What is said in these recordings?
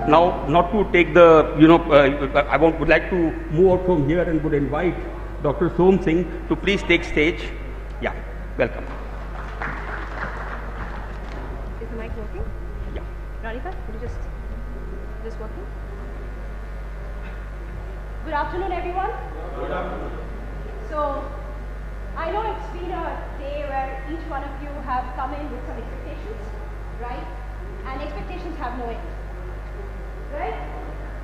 Now, not to take the, I would like to move out from here and would invite Dr. Som Singh to please take stage. Yeah, welcome. Is the mic working? Yeah. Ranika, could you just working? Good afternoon, everyone. Good afternoon. So, I know it's been a day where each one of you have come in with some expectations, right? And expectations have no end, right?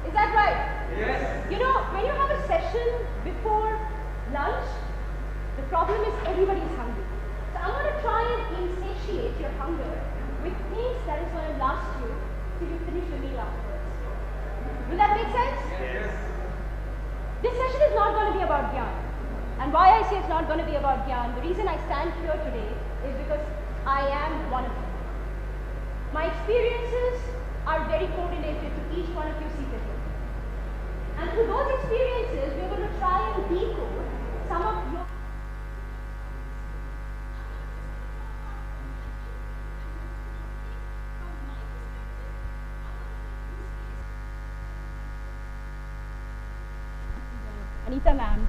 Is that right? Yes. You know, when you have a session before lunch, the problem is everybody is hungry. So I'm going to try and insatiate your hunger with things that is going to last you till you finish the meal afterwards. Will that make sense? Yes. This session is not going to be about Gyan. And why I say it's not going to be about Gyan, the reason I stand here today is because I am one of them. My experiences are very correlated to each one of you seated here. And through those experiences, we're going to try and decode some of your Anita ma'am,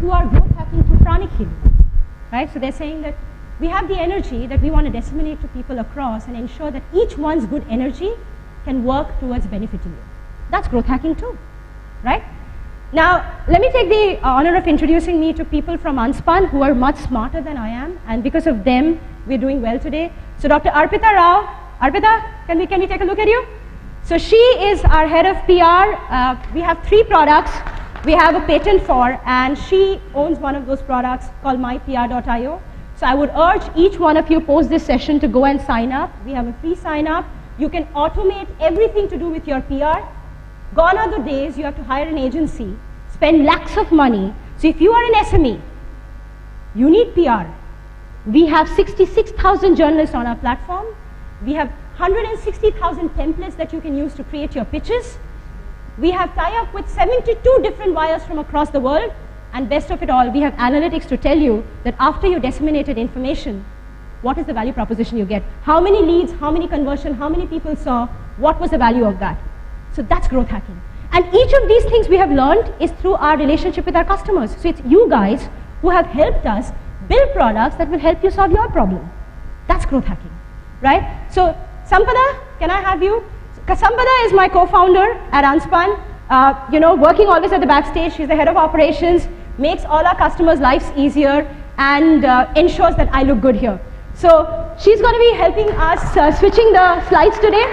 who are growth hacking through pranic healing, right? So they're saying that we have the energy that we want to disseminate to people across and ensure that each one's good energy can work towards benefiting you. That's growth hacking too, right? Now, let me take the honor of introducing me to people from Unspun who are much smarter than I am, and because of them, we're doing well today. So Dr. Arpita Rao, Arpita, can we take a look at you? So she is our head of PR. We have 3 products we have a patent for, and she owns one of those products called mypr.io. So I would urge each one of you post this session to go and sign up. We have a free sign up. You can automate everything to do with your PR. Gone are the days you have to hire an agency, spend lakhs of money. So if you are an SME, you need PR. We have 66,000 journalists on our platform. We have 160,000 templates that you can use to create your pitches. We have tie-up with 72 different wires from across the world. And best of it all, we have analytics to tell you that after you disseminated information, what is the value proposition you get? How many leads, how many conversion, how many people saw, what was the value of that? So that's growth hacking. And each of these things we have learned is through our relationship with our customers. So it's you guys who have helped us build products that will help you solve your problem. That's growth hacking, right? So Sampada, can I have you? Sampada is my co-founder at Unspun. Working always at the backstage. She's the head of operations, makes all our customers' lives easier, and ensures that I look good here. So she's going to be helping us switching the slides today.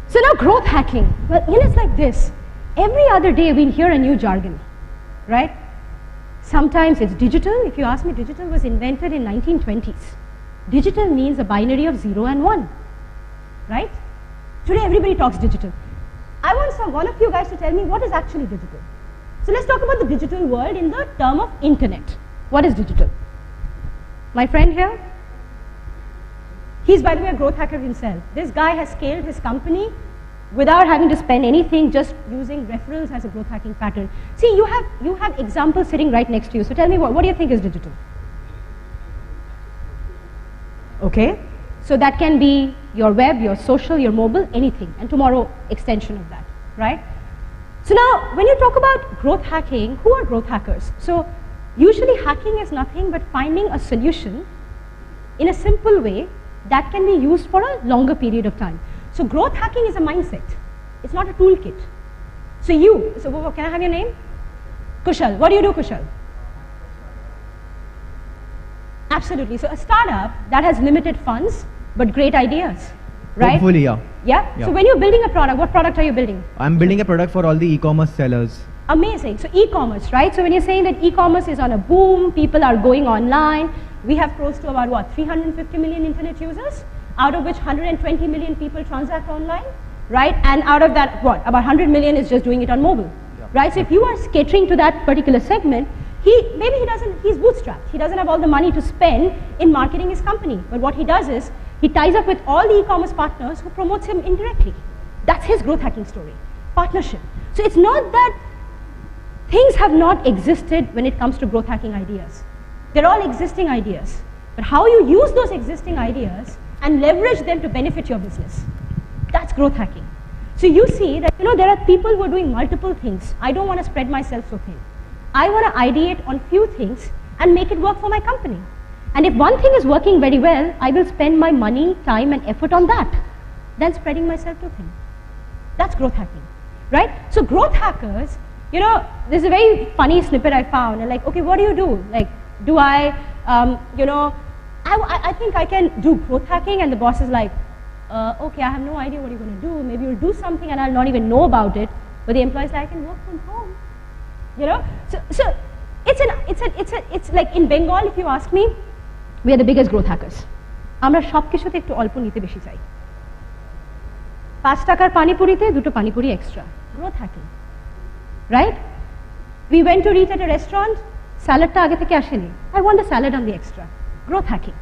So now growth hacking. Well, it's like this. Every other day we hear a new jargon, right? Sometimes it's digital. If you ask me, digital was invented in 1920s. Digital means a binary of 0 and 1, right? Today everybody talks digital. I want one of you guys to tell me what is actually digital. So let's talk about the digital world in the term of internet. What is digital? My friend here, he's by the way a growth hacker himself. This guy has scaled his company without having to spend anything, just using referrals as a growth hacking pattern. See, you have examples sitting right next to you. So tell me, what do you think is digital? Okay. So that can be your web, your social, your mobile, anything. And tomorrow, extension of that, right? So now, when you talk about growth hacking, who are growth hackers? So usually hacking is nothing but finding a solution in a simple way that can be used for a longer period of time. So growth hacking is a mindset. It's not a toolkit. So can I have your name? Kushal. What do you do, Kushal? Absolutely. So a startup that has limited funds but great ideas, right? Hopefully, yeah. Yeah? So when you're building a product, what product are you building? I'm building a product for all the e-commerce sellers. Amazing. So e-commerce, right? So when you're saying that e-commerce is on a boom, people are going online, we have close to about what, 350 million internet users, out of which 120 million people transact online, right? And out of that, what, about 100 million is just doing it on mobile, right? So if you are catering to that particular segment, he's bootstrapped. He doesn't have all the money to spend in marketing his company. But what he does is, he ties up with all the e-commerce partners who promotes him indirectly. That's his growth hacking story, partnership. So it's not that things have not existed when it comes to growth hacking ideas. They're all existing ideas. But how you use those existing ideas and leverage them to benefit your business. That's growth hacking. So you see that, there are people who are doing multiple things. I don't want to spread myself so thin. I want to ideate on few things and make it work for my company. And if one thing is working very well, I will spend my money, time and effort on that, than spreading myself too thin. That's growth hacking, right? So growth hackers, there's a very funny snippet I found. And like, okay, what do you do? Like, do I think I can do growth hacking, and the boss is like, okay, I have no idea what you're going to do. Maybe you'll do something and I'll not even know about it. But the employee's like, I can work from home. So it's like in Bengal, if you ask me, we are the biggest growth hackers. আমরা সবকিছুতে একটু অল্প নিতে বেশি চাই। 5 টাকার পানিপুরিতে 2টো panipuri extra. Growth hacking, right? We went to eat at a restaurant. Salad টা আগে থেকে আসেনি. I want the salad on the extra. Growth hacking.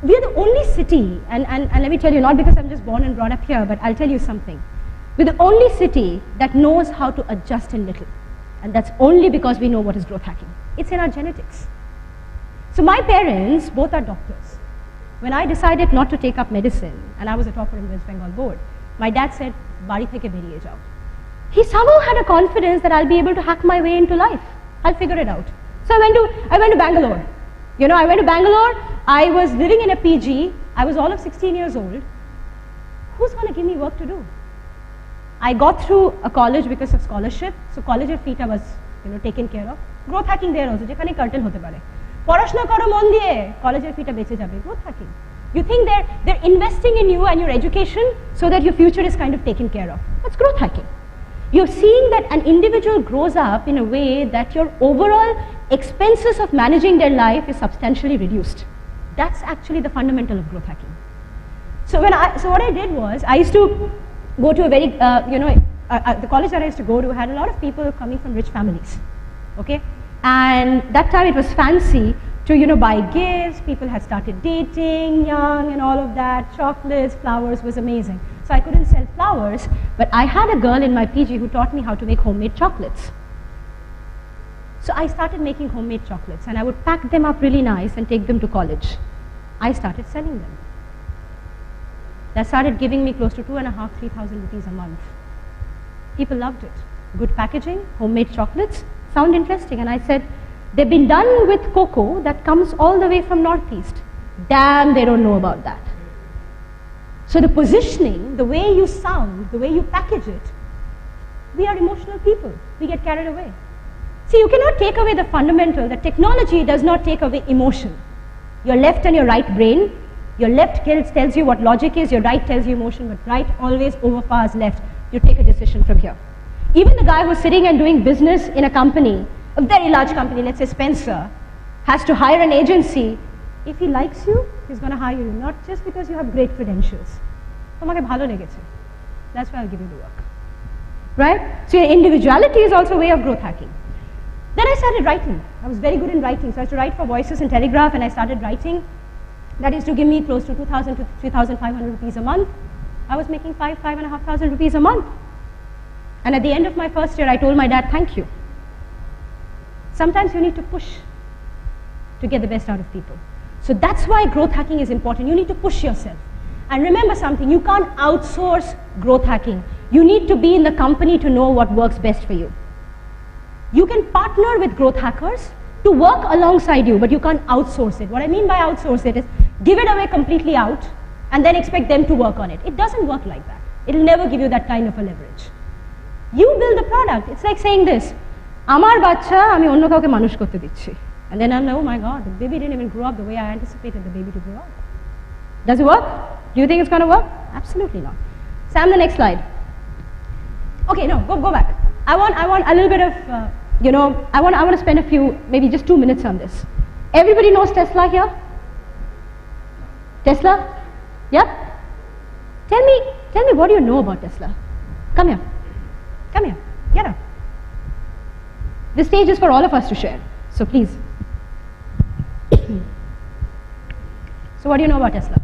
We are the only city, and let me tell you, not because I'm just born and brought up here, but I'll tell you something. We're the only city that knows how to adjust in little. And that's only because we know what is growth hacking. It's in our genetics. So my parents, both are doctors. When I decided not to take up medicine, and I was a topper in West Bengal board, my dad said, "Bari theke beriye jao." He somehow had a confidence that I'll be able to hack my way into life. I'll figure it out. So I went to Bangalore. I went to Bangalore. I was living in a PG. I was all of 16 years old. Who's going to give me work to do? I got through a college because of scholarship. So college fee was, taken care of. Growth hacking there also. যেখানে curtain হতে পারে। পড়াশোনা করো মন দিয়ে, কলেজের ফিটা বেঁচে যাবে। Growth hacking. You think they're investing in you and your education so that your future is kind of taken care of. That's growth hacking. You're seeing that an individual grows up in a way that your overall expenses of managing their life is substantially reduced. That's actually the fundamental of growth hacking. So what I did was, I used to go to a very, the college that I used to go to had a lot of people coming from rich families, okay? And that time it was fancy to, buy gifts, people had started dating, young and all of that, chocolates, flowers, was amazing. So I couldn't sell flowers, but I had a girl in my PG who taught me how to make homemade chocolates. So I started making homemade chocolates, and I would pack them up really nice and take them to college. I started selling them. That started giving me close to 2,500-3,000 rupees a month. People loved it. Good packaging, homemade chocolates, sound interesting. And I said, they've been done with cocoa that comes all the way from Northeast. Damn, they don't know about that. So the positioning, the way you sound, the way you package it, we are emotional people. We get carried away. See, you cannot take away the fundamental, that technology does not take away emotion. Your left and your right brain, your left tells you what logic is, your right tells you emotion, but right always overpowers left. You take a decision from here. Even the guy who's sitting and doing business in a company, a very large company, let's say Spencer, has to hire an agency. If he likes you, he's going to hire you, not just because you have great credentials. Tomake bhalo legeche. That's why I'll give you the work. Right? So your individuality is also a way of growth hacking. Then I started writing. I was very good in writing. So I used to write for Voices and Telegraph, and I started writing. That used to give me close to 2,000 to 3,500 rupees a month. I was making 5,500 rupees a month. And at the end of my first year, I told my dad, thank you. Sometimes you need to push to get the best out of people. So that's why growth hacking is important. You need to push yourself. And remember something, you can't outsource growth hacking. You need to be in the company to know what works best for you. You can partner with growth hackers to work alongside you, but you can't outsource it. What I mean by outsource it is give it away completely out and then expect them to work on it. It doesn't work like that. It'll never give you that kind of a leverage. You build the product. It's like saying this, Amar bacha ami onno kauke manush korte dicchi. And then I'm like, oh my God, the baby didn't even grow up the way I anticipated the baby to grow up. Does it work? Do you think it's going to work? Absolutely not. Sam, the next slide. Okay, no, go back. I want a little bit of, I want to spend a few, maybe just 2 minutes on this. Everybody knows Tesla here? Tesla? Yeah? Tell me what do you know about Tesla? Come here. Come here. Get up. This stage is for all of us to share. So please. So what do you know about Tesla?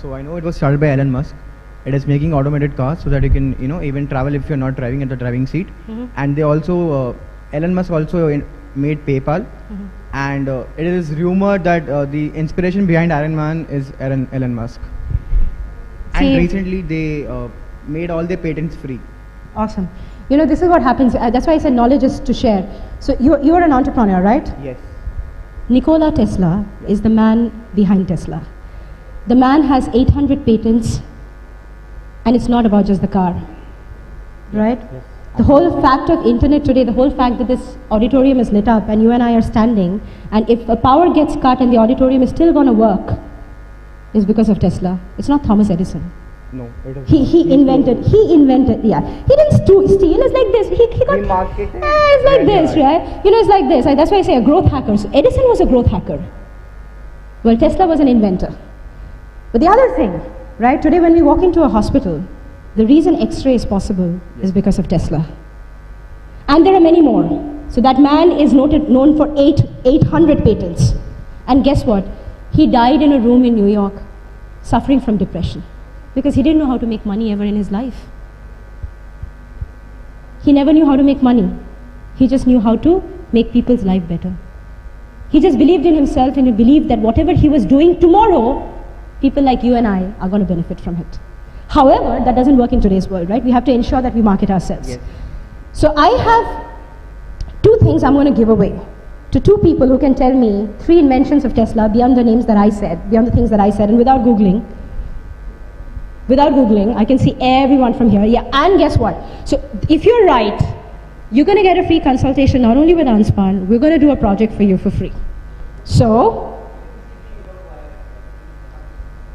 So I know it was started by Elon Musk. It is making automated cars so that you can, even travel if you're not driving at the driving seat. And they also, Elon Musk also made PayPal. And it is rumored that the inspiration behind Iron Man is Elon Musk. See, recently they made all their patents free. awesome. You know, this is what happens. That's why I said knowledge is to share. So you are an entrepreneur, right? Yes. Nikola Tesla is the man behind Tesla. The man has 800 patents, and it's not about just the car, right? Yes. The whole fact of internet today, the whole fact that this auditorium is lit up and you and I are standing, and if a power gets cut and the auditorium is still going to work, is because of Tesla. It's not Thomas Edison. No, it is He invented, yeah. He didn't steal, it's like this. He got, He marketed it's like very this, hard. right? You know, it's like this. That's why I say a growth hacker. So Edison was a growth hacker. Well, Tesla was an inventor. But the other thing, right, today when we walk into a hospital, the reason X-ray is possible is because of Tesla. And there are many more. So that man is known for 800 patents. And guess what? He died in a room in New York, suffering from depression. Because he didn't know how to make money ever in his life. He never knew how to make money. He just knew how to make people's life better. He just believed in himself, and he believed that whatever he was doing tomorrow, people like you and I are going to benefit from it. However, that doesn't work in today's world, right? We have to ensure that we market ourselves. Yes. So I have 2 things I'm going to give away to 2 people who can tell me 3 inventions of Tesla beyond the names that I said, beyond the things that I said, and without Googling. Without Googling, I can see everyone from here. Yeah, and guess what? So if you're right, you're going to get a free consultation not only with Unspan, we're going to do a project for you for free. So,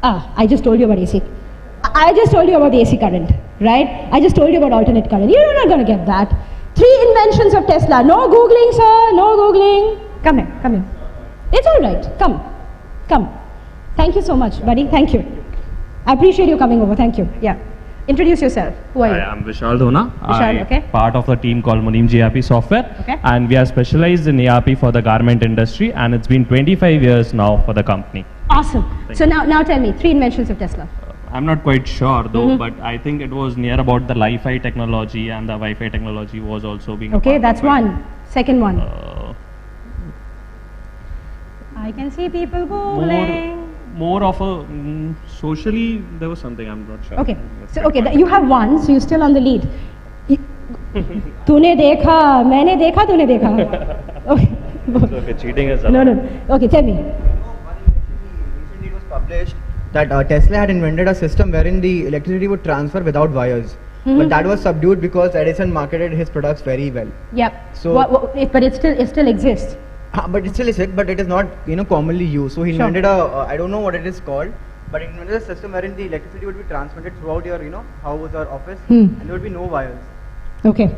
I just told you about AC. I just told you about the AC current, right? I just told you about alternate current. You're not going to get that. 3 inventions of Tesla. No Googling, sir. No Googling. Come here. Come here. It's all right. Come. Come. Thank you so much, buddy. Thank you. I appreciate you coming over. Thank you. Yeah. Introduce yourself. Who are you? Hi, I'm Vishal Dona. Vishal, okay. Part of the team called Munim GRP Software. Okay. And we are specialized in ERP for the garment industry, and it's been 25 years now for the company. Awesome. So now tell me 3 inventions of Tesla. I'm not quite sure though, but I think it was near about the Li-Fi technology, and the Wi-Fi technology was also being a Okay, part that's of it. one. Second one. I can see people Googling. More of a socially, there was something, I'm not sure. Okay. So okay, you have one, so you're still on the lead. तूने देखा, मैंने देखा, तूने देखा. Okay. Okay, cheating is No. Okay, tell me. Recently it was published that Tesla had invented a system wherein the electricity would transfer without wires. But that was subdued because Edison marketed his products very well. Yep. So- but it still exists. But it still exists, but it is not commonly used. So he Sure. invented a I don't know what it is called, but he invented a system wherein the electricity would be transmitted throughout your house or office, and there would be no wires. Okay.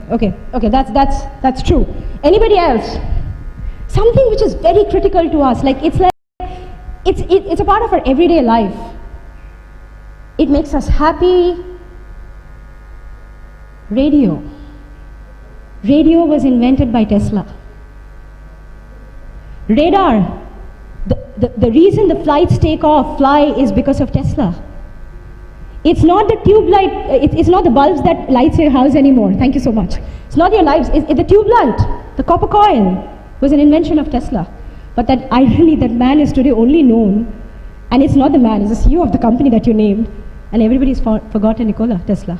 That's true. Anybody else? Something which is very critical to us, like it's a part of our everyday life. It makes us happy. Radio. Radio was invented by Tesla. Radar. The reason the flights fly is because of Tesla. It's not the tube light, it's not the bulbs that lights your house anymore. Thank you so much. It's not your lights, it's the tube light. The copper coil was an invention of Tesla. But that irony, that man is today only known, and it's not the man, it's the CEO of the company that you named, and everybody's forgotten Nikola Tesla.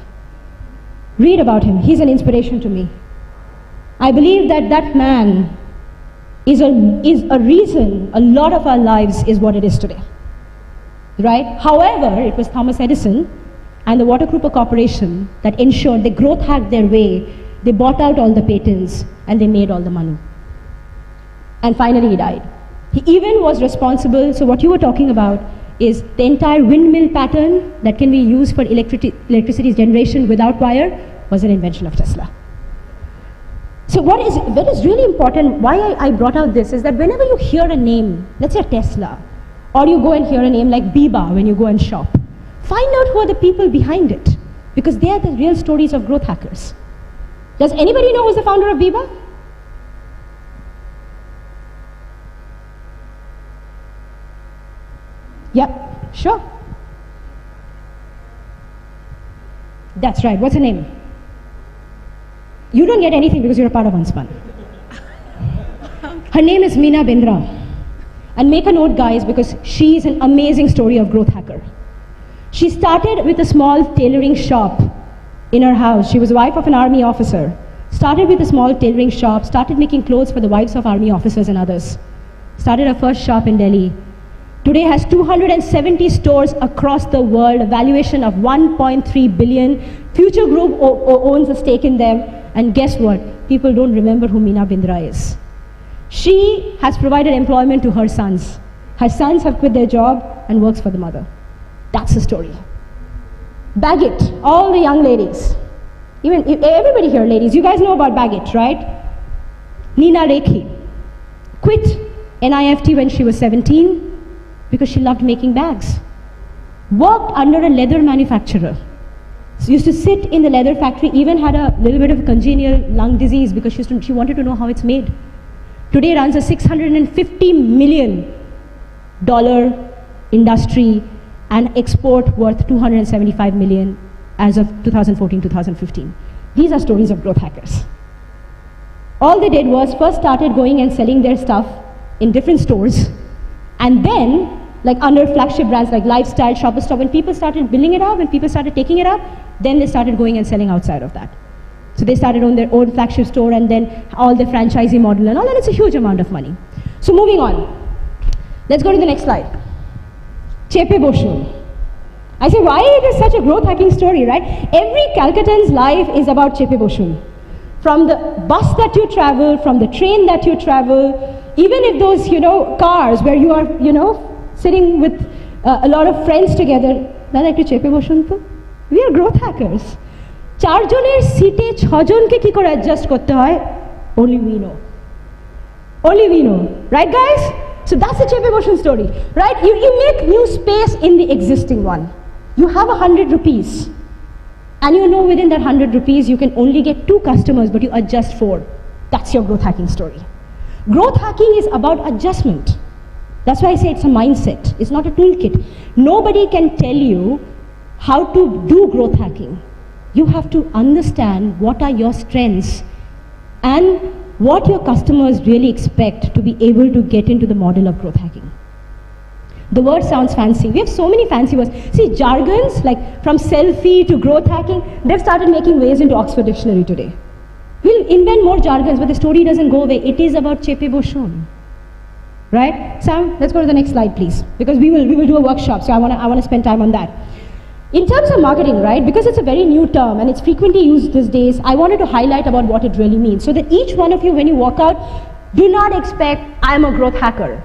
Read about him, he's an inspiration to me. I believe that man is a reason a lot of our lives is what it is today. Right? However, it was Thomas Edison and the Water Cooper Corporation that ensured they growth hacked their way, they bought out all the patents, and they made all the money. And finally he died. He even was responsible, so what you were talking about is the entire windmill pattern that can be used for electricity generation without wire was an invention of Tesla. So what is really important, why I brought out this, is that whenever you hear a name, let's say Tesla, or you go and hear a name like Biba when you go and shop, find out who are the people behind it, because they are the real stories of growth hackers. Does anybody know who's the founder of Biba? Yep, sure. That's right, what's her name? You don't get anything because you're a part of Unspun. Her name is Meena Bindra. And make a note, guys, because she's an amazing story of growth hacker. She started with a small tailoring shop in her house. She was the wife of an army officer. Started with a small tailoring shop, started making clothes for the wives of army officers and others. Started her first shop in Delhi. Today has 270 stores across the world, a valuation of 1.3 billion. Future Group owns a stake in them. And guess what? People don't remember who Meena Bindra is. She has provided employment to her sons. Her sons have quit their job and works for the mother. That's the story. Baggett, all the young ladies. Even everybody here, ladies, you guys know about Baggett, right? Nina Rekhi quit NIFT when she was 17 because she loved making bags. Worked under a leather manufacturer. So used to sit in the leather factory, even had a little bit of congenital lung disease because she wanted to know how it's made. Today runs a $650 million industry and export worth 275 million as of 2014-2015. These are stories of growth hackers. All they did was first started going and selling their stuff in different stores, and then like under flagship brands like Lifestyle, Shopper Stop, when people started building it up, when people started taking it up, then they started going and selling outside of that. So they started on their own flagship store and then all the franchisee model and all, and it's a huge amount of money. So moving on. Let's go to the next slide. Chepe Boshun. I say, why it is such a growth hacking story, right? Every Calcuttan's life is about Chepe Boshun. From the bus that you travel, from the train that you travel, even if those, cars where you are, sitting with a lot of friends together, we are growth hackers. 4 জনের সিটে 6 জনকে কি করে adjust করতে হয়, only we know. Only we know, right guys? So that's the Chepe Boshun story, right? You make new space in the existing one. You have 100 rupees, and you know within that 100 rupees you can only get 2 customers, but you adjust 4. That's your growth hacking story. Growth hacking is about adjustment. That's why I say it's a mindset. It's not a toolkit. Nobody can tell you how to do growth hacking. You have to understand what are your strengths and what your customers really expect to be able to get into the model of growth hacking. The word sounds fancy. We have so many fancy words. See, jargons like from selfie to growth hacking, they've started making ways into Oxford Dictionary today. We'll invent more jargons, but the story doesn't go away. It is about Chepe Boshun. Right? Sam, let's go to the next slide, please. Because we will do a workshop, so I wanna spend time on that. In terms of marketing, right, because it's a very new term and it's frequently used these days, I wanted to highlight about what it really means so that each one of you, when you walk out, do not expect, I'm a growth hacker.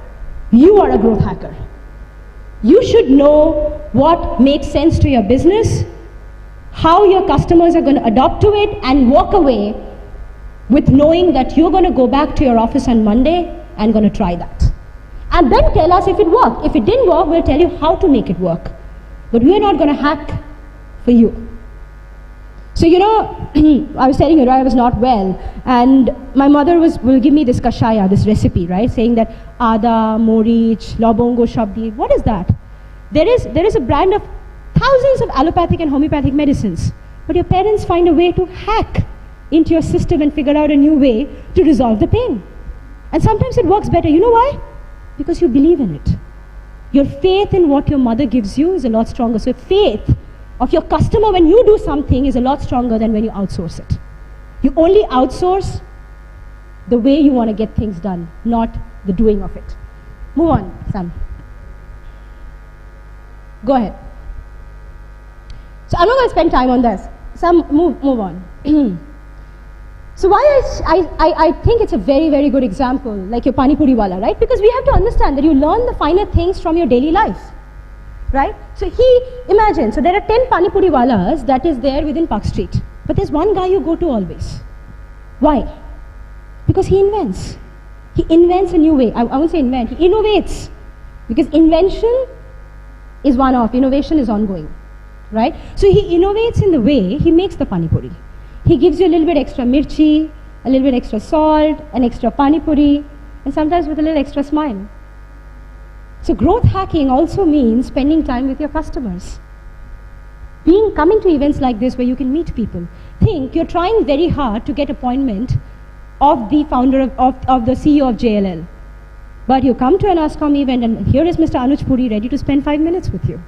You are a growth hacker. You should know what makes sense to your business, how your customers are going to adopt to it, and walk away with knowing that you're going to go back to your office on Monday and going to try that. And then tell us if it worked. If it didn't work, we'll tell you how to make it work. But we're not going to hack for you. So, I was telling you, right, I was not well, and my mother will give me this kashaya, this recipe, right, saying that Ada, Morich, Lobongo, Shabdi. What is that? There is a brand of thousands of allopathic and homeopathic medicines, but your parents find a way to hack into your system and figure out a new way to resolve the pain. And sometimes it works better. You know why? Because you believe in it. Your faith in what your mother gives you is a lot stronger. So faith of your customer when you do something is a lot stronger than when you outsource it. You only outsource the way you want to get things done, not the doing of it. Move on, Sam. Go ahead. So I'm not going to spend time on this. Sam, move on. So why I think it's a very, very good example, like your Pani Puri wala, right? Because we have to understand that you learn the finer things from your daily life, right? So imagine, so there are 10 Pani Puri walas that is there within Park Street. But there's one guy you go to always. Why? Because he invents. He invents a new way. I won't say invent, he innovates. Because invention is one-off, innovation is ongoing, right? So he innovates in the way he makes the Pani Puri. He gives you a little bit extra mirchi, a little bit extra salt, an extra pani puri, and sometimes with a little extra smile. So growth hacking also means spending time with your customers. Coming to events like this where you can meet people. Think you're trying very hard to get appointment of the founder of the CEO of JLL. But you come to an ASCOM event and here is Mr. Anuj Puri ready to spend 5 minutes with you.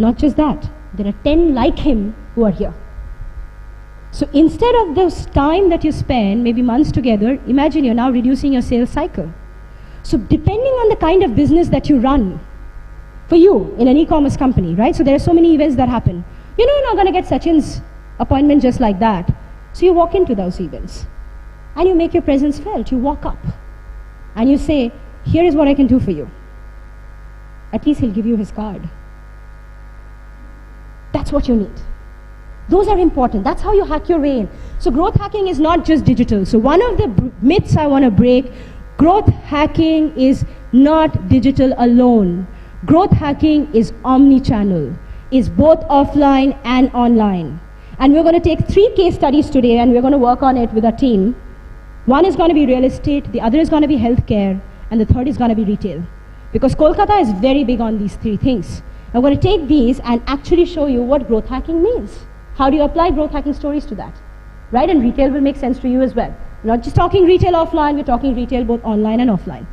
Not just that, there are 10 like him who are here. So instead of this time that you spend, maybe months together, imagine you're now reducing your sales cycle. So depending on the kind of business that you run, for you in an e-commerce company, right? So there are so many events that happen. You know you're not going to get Sachin's appointment just like that. So you walk into those events and you make your presence felt. You walk up and you say, here is what I can do for you. At least he'll give you his card. That's what you need. Those are important. That's how you hack your way in. So growth hacking is not just digital. So one of the myths I want to break, growth hacking is not digital alone. Growth hacking is omni-channel, is both offline and online. And we're going to take 3 case studies today and we're going to work on it with our team. One is going to be real estate, the other is going to be healthcare, and the third is going to be retail. Because Kolkata is very big on these 3 things. I'm going to take these and actually show you what growth hacking means. How do you apply growth hacking stories to that? Right? And retail will make sense to you as well. We're not just talking retail offline, we're talking retail both online and offline.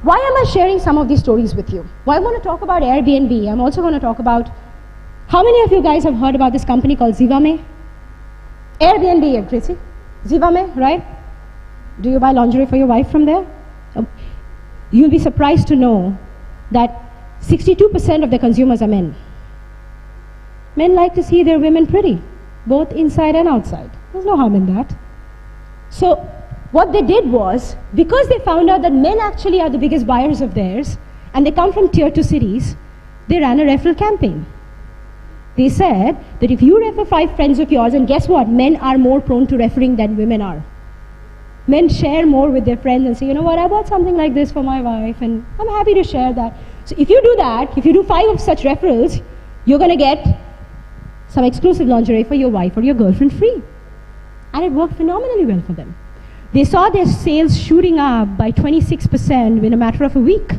Why am I sharing some of these stories with you? Well, I want to talk about Airbnb. I'm also going to talk about, how many of you guys have heard about this company called Zivame? Airbnb, Tracy. Zivame, right? Do you buy lingerie for your wife from there? You'll be surprised to know that 62% of the consumers are men. Men like to see their women pretty, both inside and outside. There's no harm in that. So what they did was, because they found out that men actually are the biggest buyers of theirs, and they come from tier 2 cities, they ran a referral campaign. They said that if you refer 5 friends of yours, and guess what, men are more prone to referring than women are. Men share more with their friends and say, you know what, I bought something like this for my wife, and I'm happy to share that. So if you do that, if you do 5 of such referrals, you're going to get some exclusive lingerie for your wife or your girlfriend free. And it worked phenomenally well for them. They saw their sales shooting up by 26% in a matter of a week.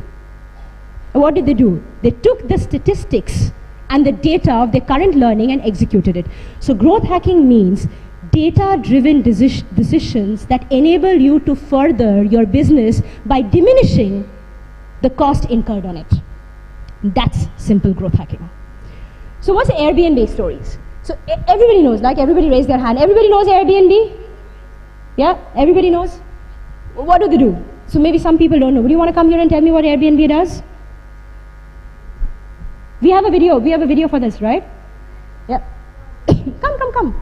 And what did they do? They took the statistics and the data of their current learning and executed it. So growth hacking means data-driven decisions that enable you to further your business by diminishing the cost incurred on it. That's simple growth hacking. So what's Airbnb stories? So everybody knows, like everybody raised their hand. Everybody knows Airbnb? Yeah, everybody knows? What do they do? So maybe some people don't know. Would you want to come here and tell me what Airbnb does? We have a video for this, right? Yeah. Come.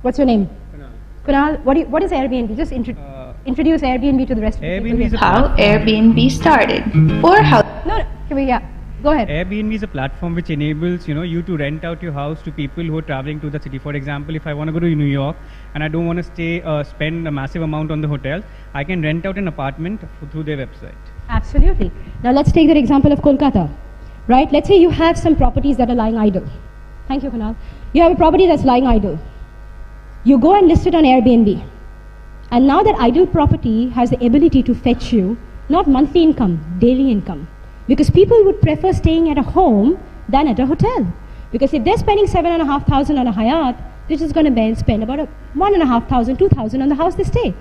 What's your name? Kunal. What is Airbnb? Just introduce Airbnb to the rest of the people. How Airbnb started, or how... No, go ahead. Airbnb is a platform which enables you to rent out your house to people who are traveling to the city. For example, if I want to go to New York and I don't want to spend a massive amount on the hotel, I can rent out an apartment through their website. Absolutely. Now let's take the example of Kolkata, right? Let's say you have some properties that are lying idle. Thank you, Kunal. You have a property that's lying idle. You go and list it on Airbnb. And now that idle property has the ability to fetch you not monthly income, daily income. Because people would prefer staying at a home than at a hotel. Because if they're spending 7,500 on a Hyatt, they're just going to spend about 1,500, 2,000 on the house they stay.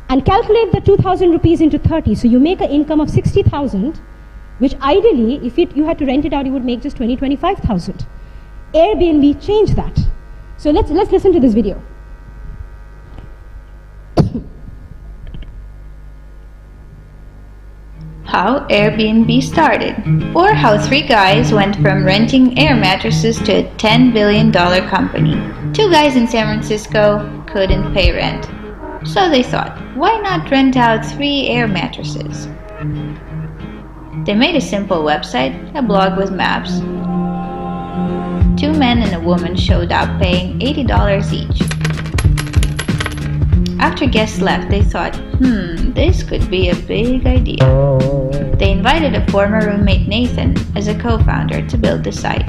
And calculate the 2,000 rupees into 30. So you make an income of 60,000, which ideally, if you had to rent it out, you would make just 20, 25,000. Airbnb changed that. So let's listen to this video. How Airbnb started, or how 3 guys went from renting air mattresses to a $10 billion company. 2 guys in San Francisco couldn't pay rent. So they thought, why not rent out 3 air mattresses? They made a simple website, a blog with maps. 2 men and a woman showed up paying $80 each. After guests left, they thought, this could be a big idea. They invited a former roommate Nathan as a co-founder to build the site.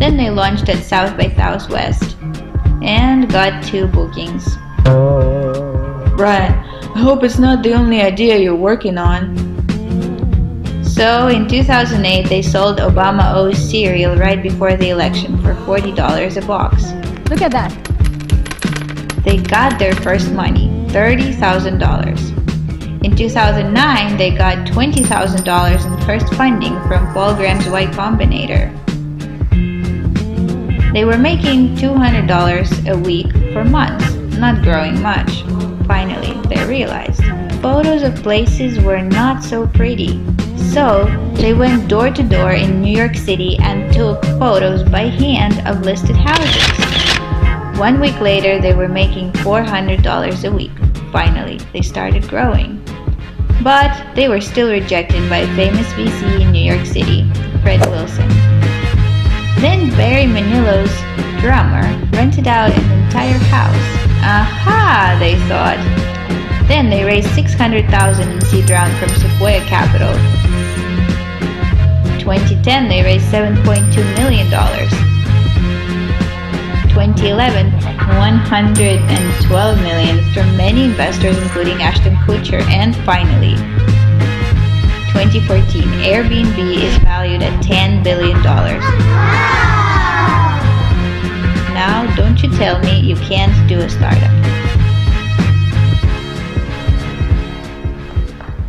Then they launched at South by Southwest and got 2 bookings. Brian, I hope it's not the only idea you're working on. So in 2008, they sold Obama O's cereal right before the election for $40 a box. Look at that. They got their first money, $30,000. In 2009, they got $20,000 in first funding from Paul Graham's Y Combinator. They were making $200 a week for months, not growing much. Finally, they realized photos of places were not so pretty. So, they went door to door in New York City and took photos by hand of listed houses. 1 week later, they were making $400 a week. Finally, they started growing. But they were still rejected by a famous VC in New York City, Fred Wilson. Then Barry Manilow's drummer rented out an entire house. Aha, they thought. Then they raised $600,000 in seed round from Sequoia Capital. 2010, they raised $7.2 million. 2011, $112 million from many investors including Ashton Kutcher. And finally, 2014, Airbnb is valued at $10 billion. Now, don't you tell me you can't do a startup.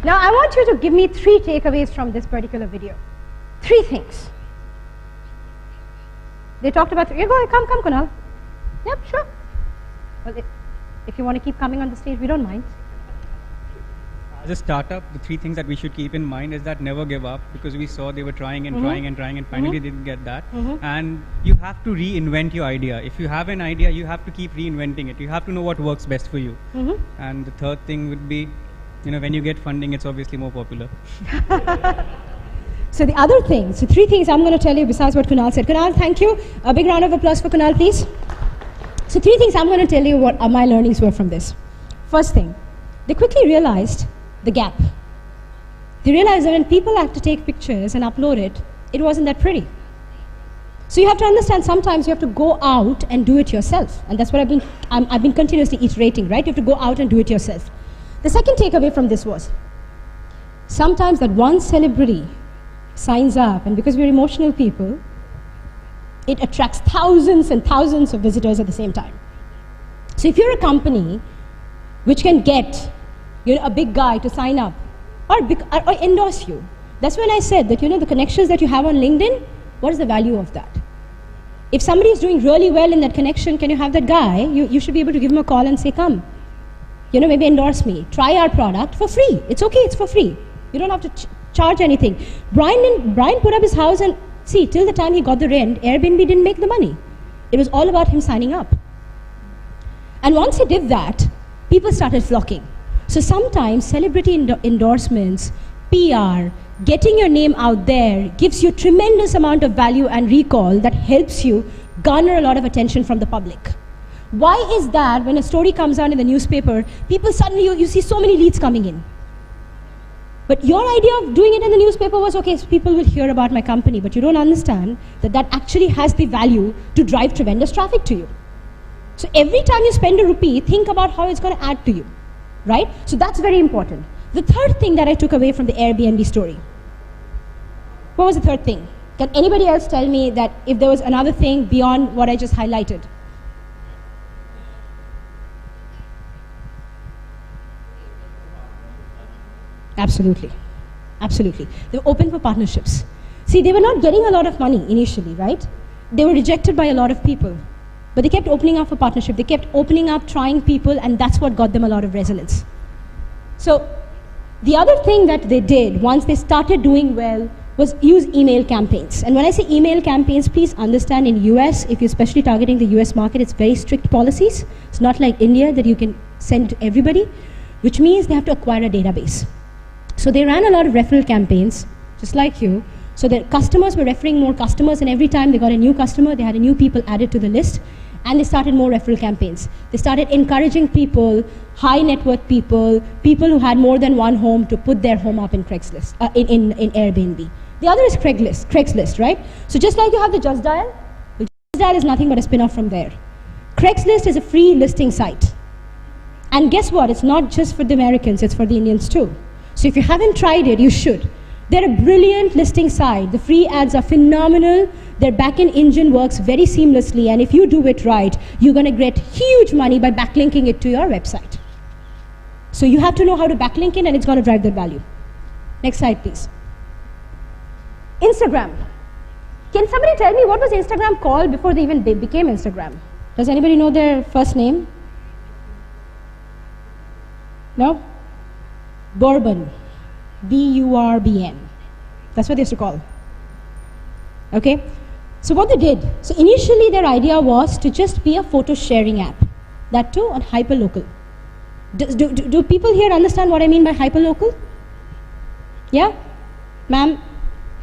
Now, I want you to give me 3 takeaways from this particular video. 3 things. They talked about, you go, come, Kunal. Yep, sure. Well, if you want to keep coming on the stage, we don't mind. As a startup, the 3 things that we should keep in mind is that never give up, because we saw they were trying and trying and trying and finally didn't get that. And you have to reinvent your idea. If you have an idea, you have to keep reinventing it. You have to know what works best for you. And the third thing would be, when you get funding, it's obviously more popular. So the other thing, so 3 things I'm going to tell you besides what Kunal said. Kunal, thank you. A big round of applause for Kunal, please. So 3 things I'm going to tell you what my learnings were from this. First thing, they quickly realized the gap. They realized that when people have to take pictures and upload it, it wasn't that pretty. So you have to understand sometimes you have to go out and do it yourself. And that's what I've been continuously iterating, right? You have to go out and do it yourself. The second takeaway from this was, sometimes that one celebrity signs up, and because we're emotional people, it attracts thousands and thousands of visitors at the same time. So if you're a company which can get a big guy to sign up or endorse you, that's when I said that the connections that you have on LinkedIn, what is the value of that? If somebody is doing really well in that connection, can you have that guy? You should be able to give him a call and say, come, maybe endorse me. Try our product for free. It's okay, it's for free. You don't have to charge anything. Brian put up his house, and see, till the time he got the rent, Airbnb didn't make the money. It was all about him signing up. And once he did that, people started flocking. So sometimes celebrity endorsements, PR, getting your name out there gives you tremendous amount of value and recall that helps you garner a lot of attention from the public. Why is that when a story comes out in the newspaper, people suddenly, you see so many leads coming in? But your idea of doing it in the newspaper was, okay, so people will hear about my company, but you don't understand that that actually has the value to drive tremendous traffic to you. So every time you spend a rupee, think about how it's going to add to you, right? So that's very important. The third thing that I took away from the Airbnb story, what was the third thing? Can anybody else tell me that if there was another thing beyond what I just highlighted? Absolutely. Absolutely. They were open for partnerships. See, they were not getting a lot of money initially, right? They were rejected by a lot of people. But they kept opening up for partnership. They kept opening up, trying people, and that's what got them a lot of resonance. So the other thing that they did once they started doing well was use email campaigns. And when I say email campaigns, please understand in US, if you're especially targeting the US market, it's very strict policies. It's not like India that you can send to everybody, which means they have to acquire a database. So they ran a lot of referral campaigns, just like you. So the customers were referring more customers, and every time they got a new customer, they had a new people added to the list, and they started more referral campaigns. They started encouraging people, high net worth people, people who had more than one home, to put their home up in Craigslist, in Airbnb. The other is Craigslist, right? So just like you have the Just Dial, well, Just Dial is nothing but a spin-off from there. Craigslist is a free listing site. And guess what? It's not just for the Americans, it's for the Indians too. So if you haven't tried it, you should. They're a brilliant listing site. The free ads are phenomenal. Their back-end engine works very seamlessly, and if you do it right, you're going to get huge money by backlinking it to your website. So you have to know how to backlink in, and it's going to drive that value. Next slide, please. Instagram. Can somebody tell me what was Instagram called before they even became Instagram? Does anybody know their first name? No? Bourbon. B-U-R-B-N. That's what they used to call. Okay? So what they did, so initially their idea was to just be a photo sharing app. That too on hyperlocal. Do people here understand what I mean by hyperlocal? Yeah? Ma'am,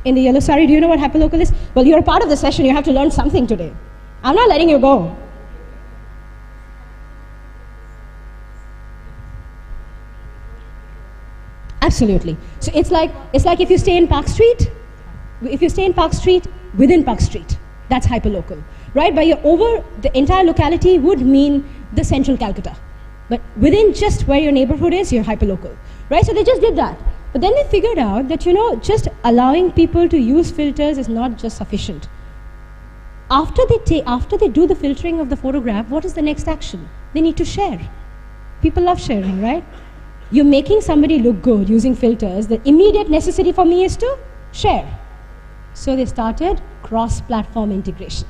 in the yellow sari, do you know what hyperlocal is? Well, you're a part of the session, you have to learn something today. I'm not letting you go. Absolutely. So it's like if you stay in Park Street, within Park Street, that's hyperlocal, right? But you're over the entire locality would mean the central Calcutta. But within just where your neighborhood is, you're hyperlocal, right? So they just did that. But then they figured out that, just allowing people to use filters is not just sufficient. After they do the filtering of the photograph, what is the next action? They need to share. People love sharing, right? You're making somebody look good using filters. The immediate necessity for me is to share. So they started cross-platform integration.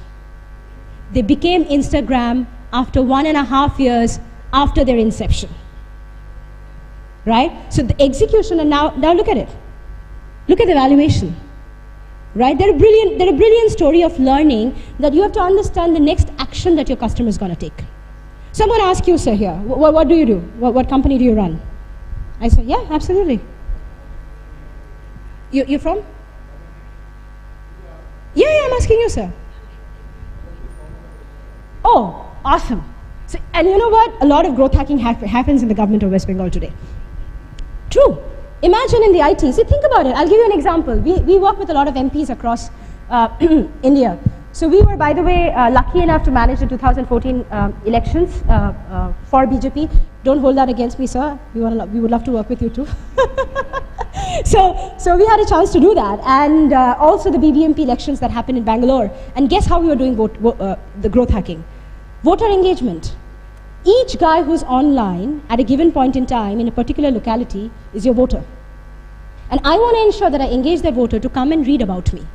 They became Instagram after 1.5 years after their inception. Right? So the execution, and now look at it. Look at the valuation. Right? They're a brilliant story of learning that you have to understand the next action that your customer is going to take. So I'm going to ask you, sir, here, what do you do? What company do you run? I said, yeah, absolutely. You're from? Yeah, I'm asking you, sir. Oh, awesome. So, and you know what? A lot of growth hacking happens in the government of West Bengal today. True. Imagine in the IT. See, think about it. I'll give you an example. We work with a lot of MPs across India. So we were, by the way, lucky enough to manage the 2014 elections for BJP. Don't hold that against me, sir. We would love to work with you too. So we had a chance to do that, and also the BBMP elections that happened in Bangalore. And guess how we were doing the growth hacking? Voter engagement. Each guy who's online at a given point in time in a particular locality is your voter. And I want to ensure that I engage that voter to come and read about me.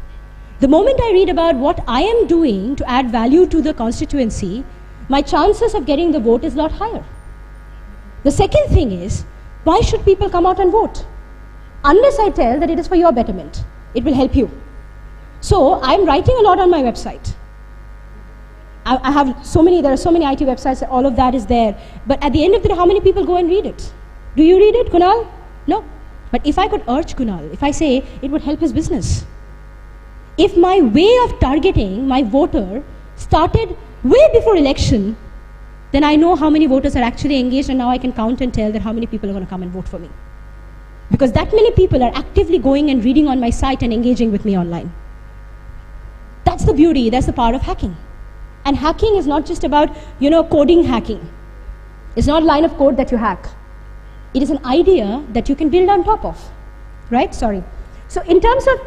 The moment I read about what I am doing to add value to the constituency, my chances of getting the vote is a lot higher. The second thing is, why should people come out and vote? Unless I tell that it is for your betterment. It will help you. So I'm writing a lot on my website. There are so many IT websites, all of that is there. But at the end of the day, how many people go and read it? Do you read it, Kunal? No. But if I could urge Kunal, if I say it would help his business, if my way of targeting my voter started way before election, then I know how many voters are actually engaged, and now I can count and tell that how many people are going to come and vote for me. Because that many people are actively going and reading on my site and engaging with me online. That's the beauty, that's the power of hacking. And hacking is not just about, coding hacking. It's not a line of code that you hack. It is an idea that you can build on top of, right? Sorry. So in terms of,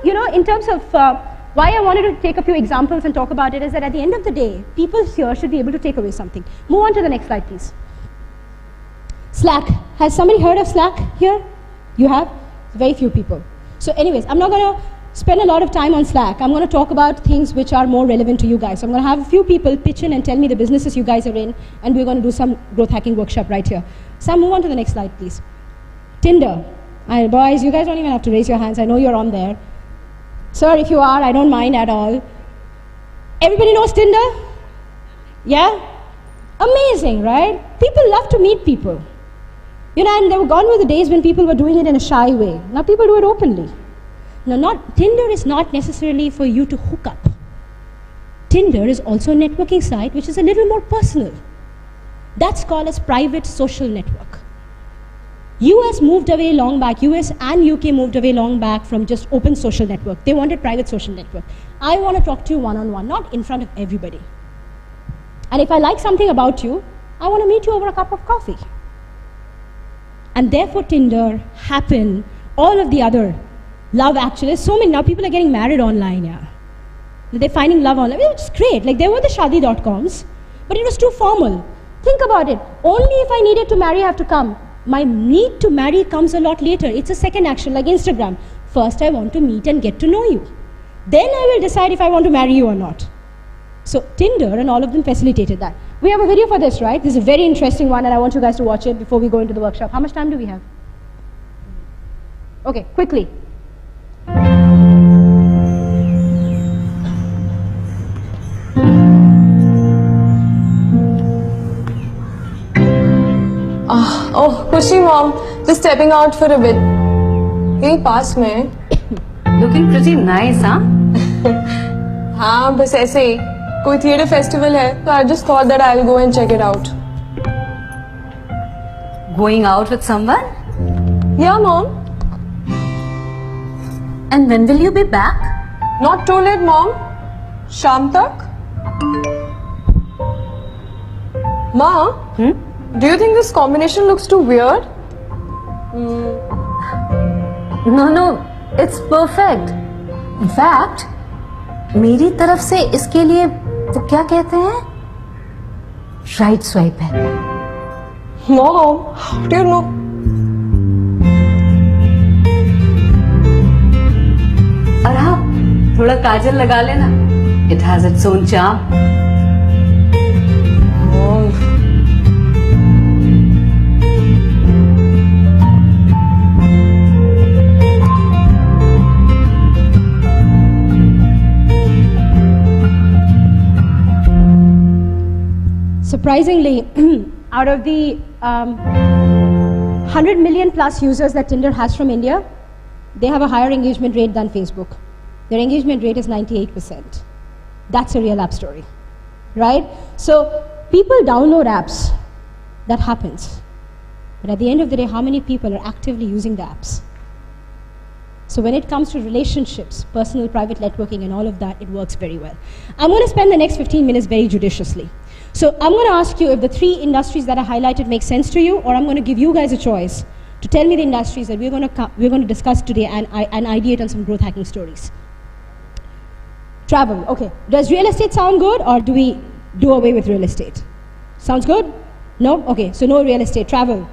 why I wanted to take a few examples and talk about it is that at the end of the day, people here should be able to take away something. Move on to the next slide, please. Slack. Has somebody heard of Slack here? You have? Very few people. So anyways, I'm not going to spend a lot of time on Slack. I'm going to talk about things which are more relevant to you guys. So I'm going to have a few people pitch in and tell me the businesses you guys are in, and we're going to do some growth hacking workshop right here. Sam, move on to the next slide, please. Tinder. Boys, you guys don't even have to raise your hands. I know you're on there. Sir, if you are, I don't mind at all. Everybody knows Tinder? Yeah? Amazing, right? People love to meet people. And they were gone were the days when people were doing it in a shy way. Now people do it openly. Now, Tinder is not necessarily for you to hook up. Tinder is also a networking site which is a little more personal. That's called as private social network. US moved away long back, US and UK moved away long back from just open social network. They wanted private social network. I want to talk to you one-on-one, not in front of everybody. And if I like something about you, I want to meet you over a cup of coffee. And therefore Tinder, Happen, all of the other Love Actually, so many, now people are getting married online, yeah. They're finding love online, it's great. Like there were the shadi.coms, but it was too formal. Think about it, only if I needed to marry, I have to come. My need to marry comes a lot later. It's a second action, like Instagram. First, I want to meet and get to know you. Then I will decide if I want to marry you or not. So Tinder and all of them facilitated that. We have a video for this, right? This is a very interesting one, and I want you guys to watch it before we go into the workshop. How much time do we have? Okay, quickly. Oh, Kushi mom, just stepping out for a bit. Hey, pass में. Looking pretty nice, huh? हाँ, बस ऐसे ही. कोई theatre festival है, so I just thought that I'll go and check it out. Going out with someone? Yeah, mom. And when will you be back? Not too late, mom. शाम तक. Ma, do you think this combination looks too weird? No, it's perfect. In fact, मेरी तरफ से इसके लिए वो क्या कहते हैं? राइट स्वाइप है. Mom, how do you know? और हाँ, थोड़ा काजल लगा लेना. It has its own charm. Surprisingly, out of the 100 million plus users that Tinder has from India, they have a higher engagement rate than Facebook. Their engagement rate is 98%. That's a real app story, right? So people download apps, that happens. But at the end of the day, how many people are actively using the apps? So when it comes to relationships, personal, private networking and all of that, it works very well. I'm going to spend the next 15 minutes very judiciously. So I'm going to ask you if the 3 industries that I highlighted make sense to you, or I'm going to give you guys a choice to tell me the industries that we're going to discuss today and ideate on some growth hacking stories. Travel, okay. Does real estate sound good, or do we do away with real estate? Sounds good? No? Okay, so no real estate. Travel.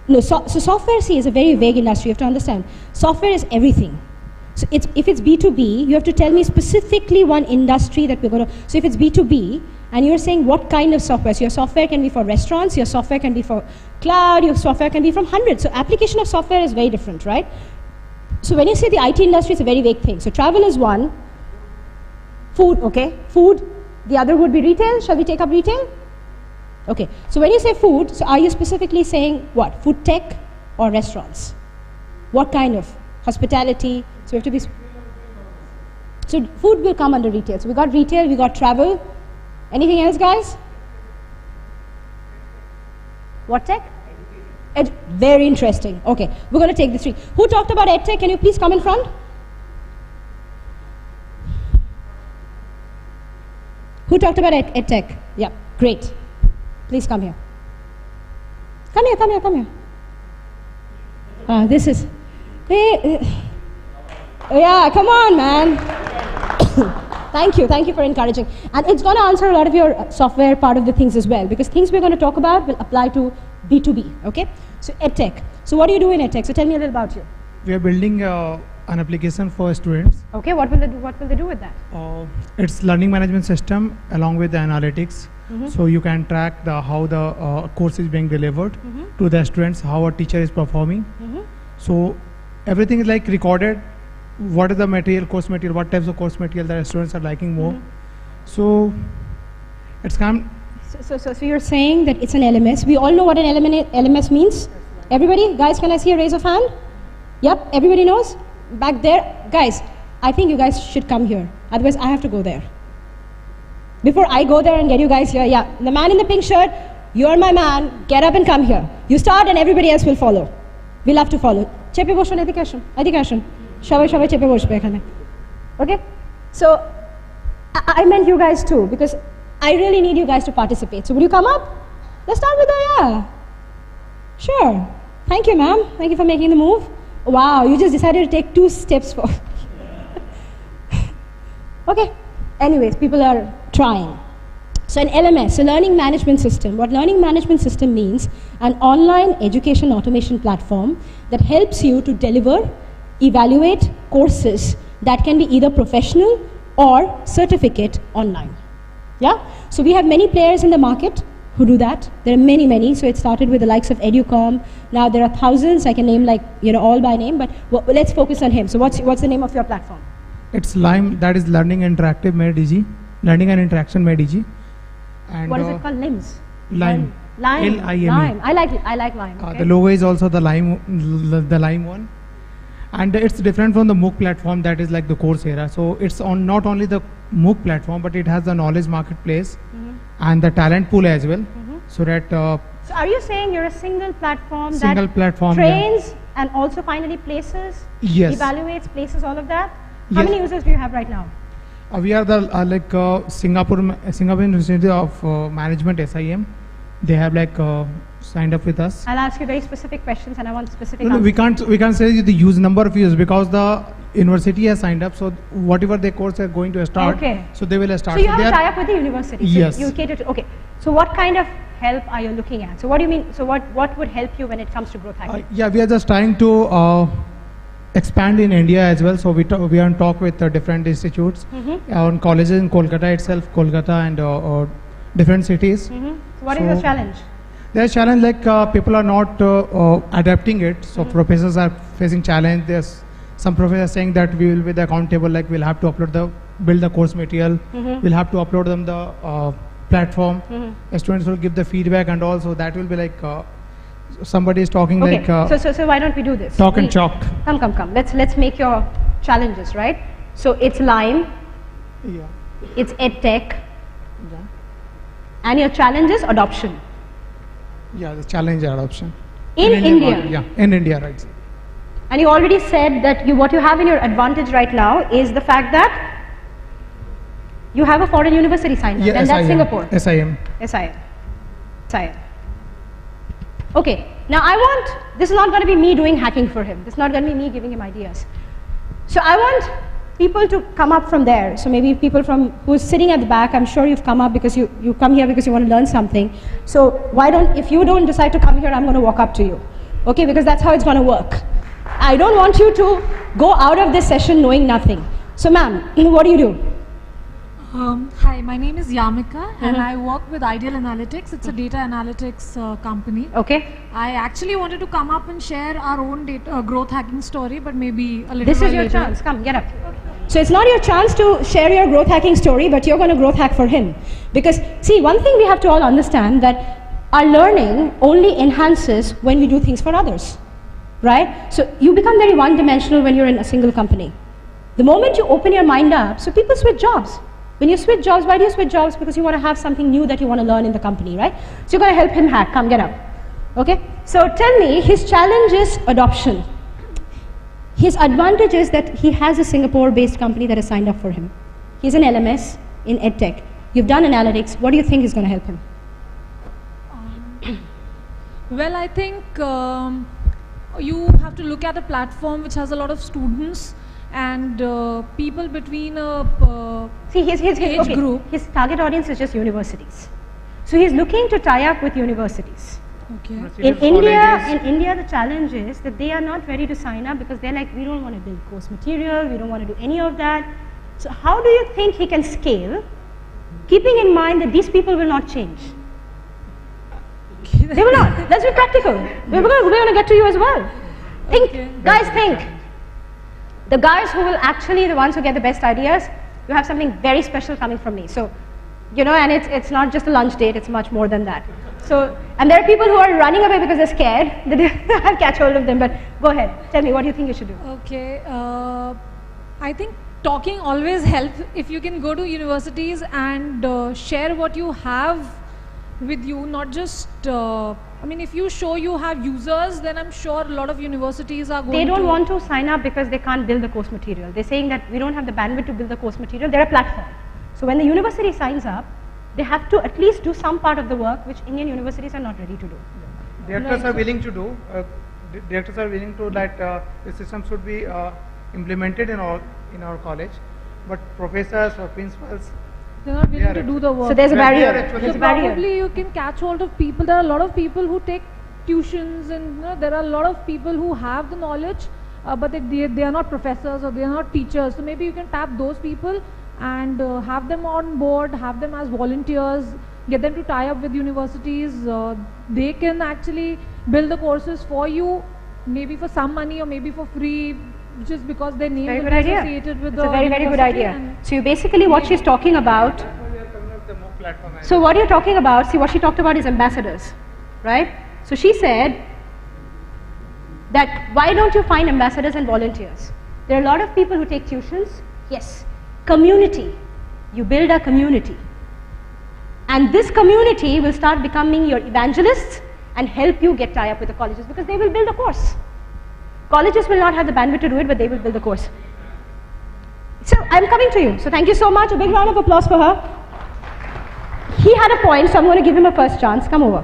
No, so software, see, is a very vague industry. You have to understand. Software is everything. So if it's B2B, you have to tell me specifically one industry that we're going to. So if it's B2B, and you're saying what kind of software. So your software can be for restaurants, your software can be for cloud, your software can be from hundreds. So application of software is very different, right? So when you say the IT industry, it's a very vague thing. So travel is one. Food, okay, food. The other would be retail. Shall we take up retail? Okay, so when you say food, so are you specifically saying what? Food tech or restaurants? What kind of? Hospitality? So we have to be. So food will come under retail. So we got retail, we got travel. Anything else, guys? What tech? Very interesting. Okay, we're going to take the 3. Who talked about EdTech? Can you please come in front? Who talked about EdTech? Yeah, great. Please come here. Come here, come here, come here. This is... Hey, yeah, come on, man. Thank you for encouraging. And it's going to answer a lot of your software part of the things as well, because things we're going to talk about will apply to B2B, okay? So EdTech. So what do you do in EdTech? So tell me a little about you. We are building an application for students. Okay, what will they do with that? It's learning management system along with the analytics. So you can track how the course is being delivered to the students, how a teacher is performing. So everything is like recorded. What is the material, course material, what types of course material that students are liking more. So it's kind of So you're saying that it's an LMS. We all know what an LMS means? Everybody? Guys, can I see a raise of hand? Yep, everybody knows? Back there? Guys, I think you guys should come here. Otherwise, I have to go there. Before I go there and get you guys here, yeah. The man in the pink shirt, you're my man. Get up and come here. You start and everybody else will follow. We'll have to follow. Chepe boshon education. Shabay chepe boshbe ekhane. Okay? So, I meant you guys too, because I really need you guys to participate. So, will you come up? Let's start with the, yeah. Sure. Thank you, ma'am. Thank you for making the move. Wow, you just decided to take 2 steps forward. Okay. Anyways, people are trying. So an LMS, a learning management system. What learning management system means, an online education automation platform that helps you to deliver, evaluate courses that can be either professional or certificate online. Yeah? So we have many players in the market who do that. There are many, many. So it started with the likes of Educom. Now there are thousands. I can name like, all by name, but let's focus on him. So what's the name of your platform? It's Lime, that is Learning Interactive Made Easy. Learning and Interaction Made Easy. And what is it called? LIMS? Lime. Lime. L-I-M-E. Lime. I like Lime. Okay. The logo is also the Lime one. And it's different from the MOOC platform that is like the Coursera. So it's on not only the MOOC platform, but it has the knowledge marketplace and the talent pool as well. So that. So are you saying you're a single platform platform, trains and also finally places, yes, evaluates, places, all of that? Yes. How many users do you have right now? We are the Singapore University of Management (SIM). They have signed up with us. I'll ask you very specific questions, and I want specific No, answers. we can't say the use number of users because the university has signed up. So whatever their course are going to start, okay, so they will start. So you have a tie-up with the university. So yes. You cater to. Okay. So what kind of help are you looking at? So what do you mean? So what would help you when it comes to growth hacking? Yeah, we are just trying to expand in India as well. So we are in talk with different institutes, on colleges in Kolkata itself, and different cities. So what is the challenge? There's challenge people are not adapting it. So professors are facing challenge. There's some professors saying that we will be accountable. We'll have to build the course material. We'll have to upload them the platform. The students will give the feedback, and also that will be somebody is talking so why don't we do this? Talk and chalk. Come. Let's make your challenges, right? So it's Lime. Yeah. It's EdTech. Yeah. And your challenge is adoption. Yeah, the challenge adoption. In India. Yeah, in India, right. And you already said that what you have in your advantage right now is the fact that you have a foreign university signed up, and that's Singapore. SIM. Okay, now this is not going to be me doing hacking for him. This is not going to be me giving him ideas. So I want people to come up from there. So maybe people who's sitting at the back, I'm sure you've come up because you come here because you want to learn something. So if you don't decide to come here, I'm going to walk up to you. Okay, because that's how it's going to work. I don't want you to go out of this session knowing nothing. So ma'am, what do you do? Hi, my name is Yamika and I work with Ideal Analytics. It's a data analytics company. Okay. I actually wanted to come up and share our own growth hacking story, but maybe a little This is your later. chance. Come, get up. So it's not your chance to share your growth hacking story, but you're going to growth hack for him. Because see, one thing we have to all understand, that our learning only enhances when we do things for others. Right? So you become very one-dimensional when you're in a single company. The moment you open your mind up, so people switch jobs. When you switch jobs, why do you switch jobs? Because you want to have something new that you want to learn in the company, right? So you're going to help him hack. Come, get up. Okay? So tell me, his challenge is adoption. His advantage is that he has a Singapore-based company that has signed up for him. He's an LMS in EdTech. You've done analytics. What do you think is going to help him? Well, I think you have to look at a platform which has a lot of students and people between a his age group. His target audience is just universities. So he's looking to tie up with universities. Okay. In India, the challenge is that they are not ready to sign up because they're like, we don't want to build course material, we don't want to do any of that. So how do you think he can scale, keeping in mind that these people will not change? They will not. Let's be practical. We're going to get to you as well. Think, guys, think. The guys who will actually, the ones who get the best ideas, you have something very special coming from me. So, and it's not just a lunch date, it's much more than that. So, and there are people who are running away because they're scared that I'll catch hold of them, but go ahead. Tell me, what do you think you should do? Okay. I think talking always helps. If you can go to universities and share what you have with you, not just, if you show you have users, then I'm sure a lot of universities are going to... They don't want to sign up because they can't build the course material. They're saying that we don't have the bandwidth to build the course material. They're a platform. So when the university signs up, they have to at least do some part of the work which Indian universities are not ready to do. Directors are willing to do. Directors are willing to that the system should be implemented in our college, but professors or principals, They're not willing to do the work. So there's a barrier. There's a barrier. Probably you can catch hold of people. There are a lot of people who take tuitions, and there are a lot of people who have the knowledge, but they are not professors or they are not teachers. So maybe you can tap those people and have them on board, have them as volunteers, get them to tie up with universities. They can actually build the courses for you, maybe for some money or maybe for free, just because their name will be associated with the It's a very, very good idea. So basically what she's talking about, so what you're talking about, see what she talked about is ambassadors, right? So she said that why don't you find ambassadors and volunteers? There are a lot of people who take tuitions. Yes. Community. You build a community. And this community will start becoming your evangelists and help you get tie up with the colleges, because they will build a course. Colleges will not have the bandwidth to do it, but they will build the course. So I'm coming to you. So thank you so much. A big round of applause for her. He had a point, so I'm going to give him a first chance. Come over.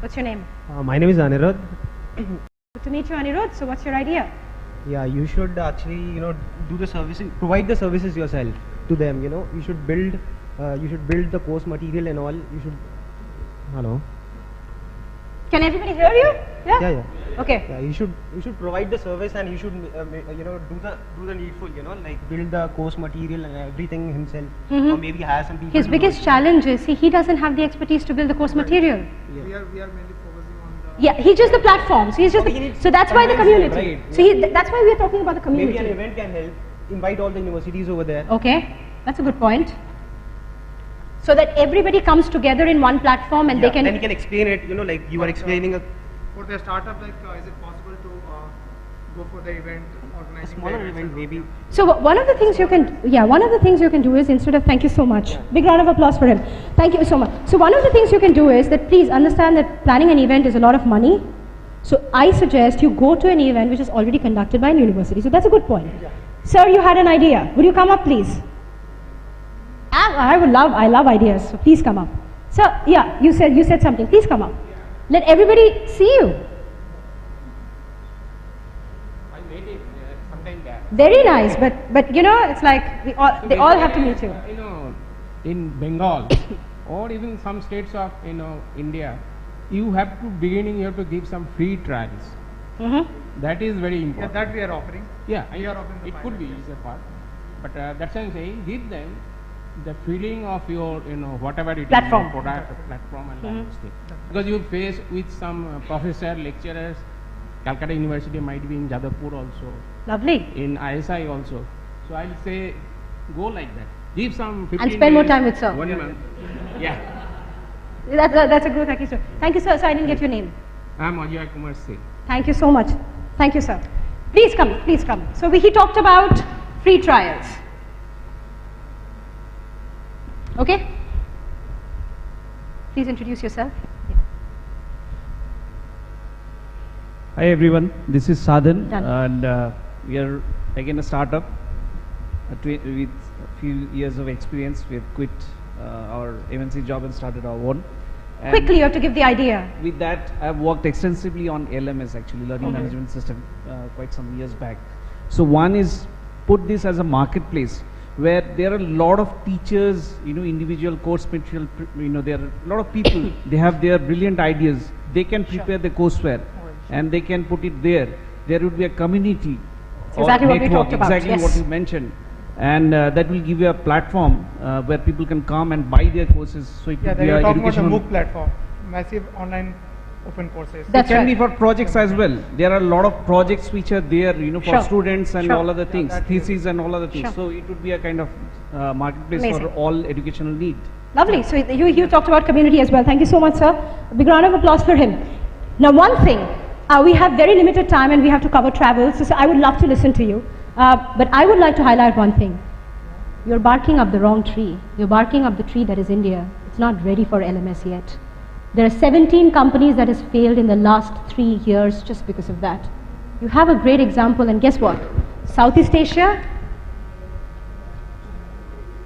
What's your name? My name is Anirudh. Good to meet you, Anirudh. So what's your idea? Yeah, you should actually, do the servicing, provide the services yourself to them. You should build the course material and all. You should. Hello. Can everybody hear you? Yeah. Yeah. Okay. Yeah, you should provide the service, and you should do the needful. Like build the course material and everything himself, or maybe hire some people. His biggest challenge is he doesn't have the expertise to build the course material. Yeah. We are mainly focusing on the. Yeah, he's just the platform. So he's just. So that's why the community. Right. So that's why we are talking about the community. Maybe an event can help. Invite all the universities over there. Okay, that's a good point. So that everybody comes together in one platform and they can. Then you can explain it. Like you are explaining a. For the startup, is it possible to go for the event, organizing smaller event maybe? So one of the things you can do is, instead of, thank you so much, big round of applause for him. Thank you so much. So one of the things you can do is that please understand that planning an event is a lot of money. So I suggest you go to an event which is already conducted by a university. So that's a good point. Yeah. Sir, you had an idea. Would you come up, please? I love ideas. So please come up. So yeah, you said something. Please come up. Let everybody see you. I made it sometime back. Very nice, but it's like they all have to meet you. In Bengal or even some states of India, you have to give some free trials. That is very important. Yeah, that we are offering. Yeah, we are offering. It could be a part, but that's why I'm saying give them the feeling of your whatever it platform. Is, your product, platform, and all those things. Because you face with some professor, lecturers. Calcutta University might be in Jadavpur also. Lovely. In ISI also. So I'll say go like that. Give some 15 and spend more time with sir. 1 month. Yeah. That's a good. Thank you, sir. Thank you, sir. So I didn't get your name. I'm Ajay Kumar Singh. Thank you so much. Thank you, sir. Please come. Please come. So he talked about free trials. Okay. Please introduce yourself. Yeah. Hi everyone, this is Sadhan. Done. And we are again a startup with a few years of experience. We have quit our MNC job and started our own. And quickly, you have to give the idea. With that, I have worked extensively on LMS, actually Learning Management System, quite some years back. So one is put this as a marketplace where there are a lot of teachers, individual course material, there are a lot of people, they have their brilliant ideas. They can prepare the courseware and they can put it there. There would be a community exactly what we talked about. Exactly what you mentioned. And that will give you a platform where people can come and buy their courses. So it will be you're a talking about educational the MOOC platform, massive online open courses. That can be for projects as well. There are a lot of projects which are there, for students and all other things, theses and all other things. So it would be a kind of marketplace for all educational need. Lovely. So you talked about community as well. Thank you so much, sir. A big round of applause for him. Now, one thing, we have very limited time and we have to cover travel. So I would love to listen to you. But I would like to highlight one thing. You're barking up the wrong tree. You're barking up the tree that is India. It's not ready for LMS yet. There are 17 companies that has failed in the last 3 years just because of that. You have a great example, and guess what? Southeast Asia